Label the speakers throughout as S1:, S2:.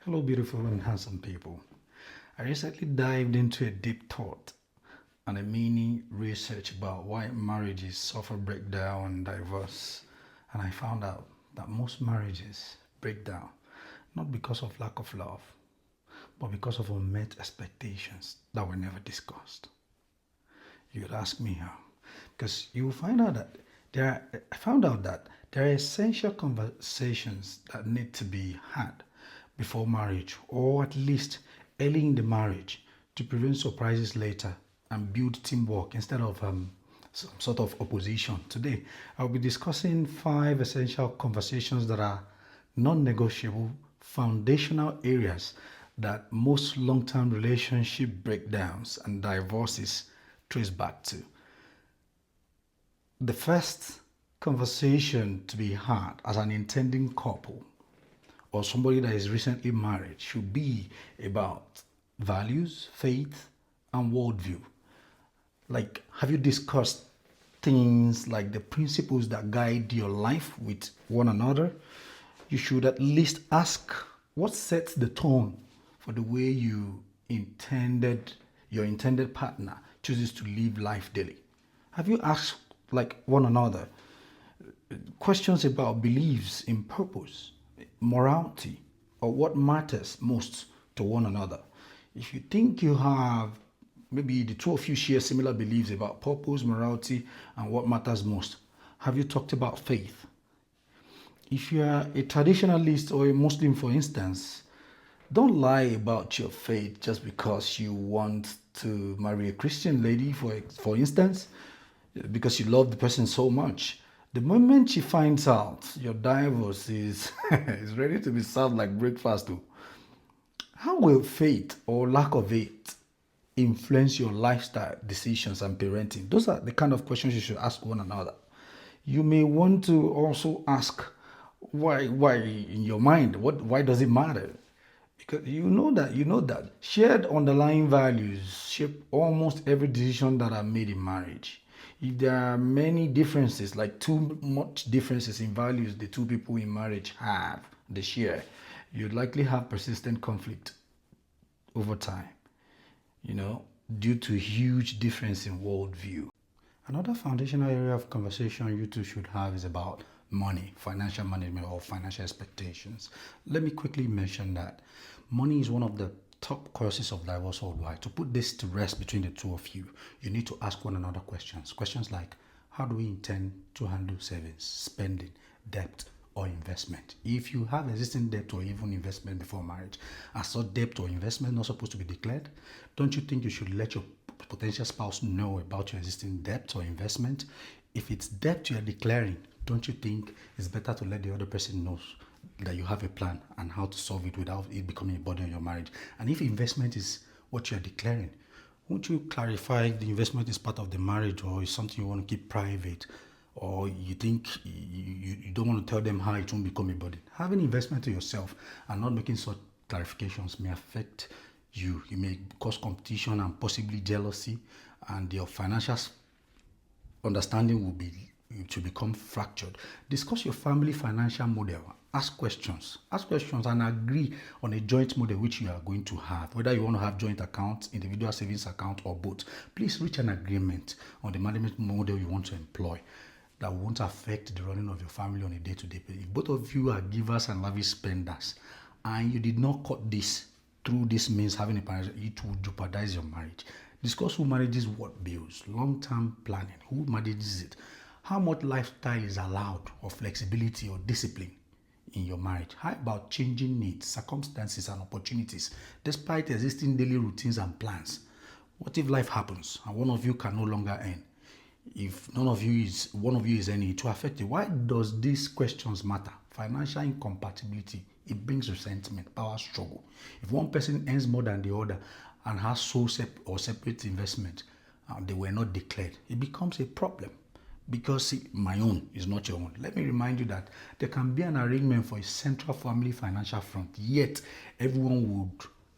S1: Hello, beautiful and handsome people. I recently dived into a deep thought and a mini research about why marriages suffer breakdown and divorce. And I found out that most marriages break down not because of lack of love, but because of unmet expectations that were never discussed. You'd ask me how. Because you will find out that I found out that there are essential conversations that need to be had before marriage, or at least early in the marriage, to prevent surprises later and build teamwork instead of some sort of opposition. Today, I'll be discussing five essential conversations that are non negotiable, foundational areas that most long term relationship breakdowns and divorces trace back to. The first conversation to be had as an intending couple or somebody that is recently married should be about values, faith, and worldview. Like, have you discussed things like the principles that guide your life with one another? You should at least ask what sets the tone for the way your intended partner chooses to live life daily. Have you asked like one another questions about beliefs in purpose, morality, or what matters most to one another? If you think you have maybe the two of you share similar beliefs about purpose, morality, and what matters most, have you talked about faith? If you are a traditionalist or a Muslim, for instance, don't lie about your faith just because you want to marry a Christian lady, for instance, because you love the person so much. The moment she finds out your divorce is is ready to be served like breakfast, too. How will faith or lack of it influence your lifestyle decisions and parenting? Those are the kind of questions you should ask one another. You may want to also ask why in your mind, why does it matter? Because you know that shared underlying values shape almost every decision that are made in marriage. If there are many differences, like too much differences in values the two people in marriage have, they share, you'd likely have persistent conflict over time, you know, due to huge difference in worldview. Another foundational area of conversation you two should have is about money, financial management, or financial expectations. Let me quickly mention that money is one of the top causes of divorce worldwide. To put this to rest between the two of you, you need to ask one another questions. Questions like, how do we intend to handle savings, spending, debt, or investment? If you have existing debt or even investment before marriage, are such debt or investment not supposed to be declared? Don't you think you should let your potential spouse know about your existing debt or investment? If it's debt you are declaring, don't you think it's better to let the other person know that you have a plan and how to solve it without it becoming a burden on your marriage? And if investment is what you are declaring, won't you clarify if the investment is part of the marriage or is something you want to keep private, or you think you don't want to tell them how it won't become a burden? Having investment to yourself and not making such clarifications may affect you. It may cause competition and possibly jealousy, and your financial understanding will be to become fractured. Discuss your family financial model. Ask questions. Ask questions and agree on a joint model which you are going to have. Whether you want to have joint accounts, individual savings account, or both. Please reach an agreement on the management model you want to employ that won't affect the running of your family on a day-to-day basis. If both of you are givers and lavish spenders, and you did not cut this through this means having a partner, it will jeopardize your marriage. Discuss who manages what bills, long-term planning, who manages it, how much lifestyle is allowed, or flexibility or discipline in your marriage. How about changing needs, circumstances, and opportunities despite existing daily routines and plans? What if life happens and one of you can no longer earn? If one of you is earning, it will affect you. Why does these questions matter? Financial incompatibility, it brings resentment, power struggle. If one person earns more than the other and has or separate investment, they were not declared, it becomes a problem. Because my own is not your own. Let me remind you that there can be an arrangement for a central family financial front, yet everyone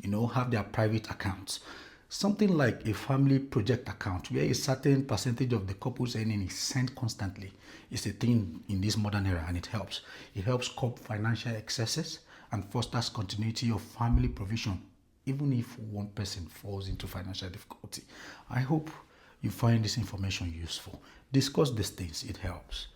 S1: would, have their private accounts. Something like a family project account where a certain percentage of the couple's earning is sent constantly is a thing in this modern era, and it helps. It helps curb financial excesses and fosters continuity of family provision, even if one person falls into financial difficulty. I hope you find this information useful. Discuss these things, it helps.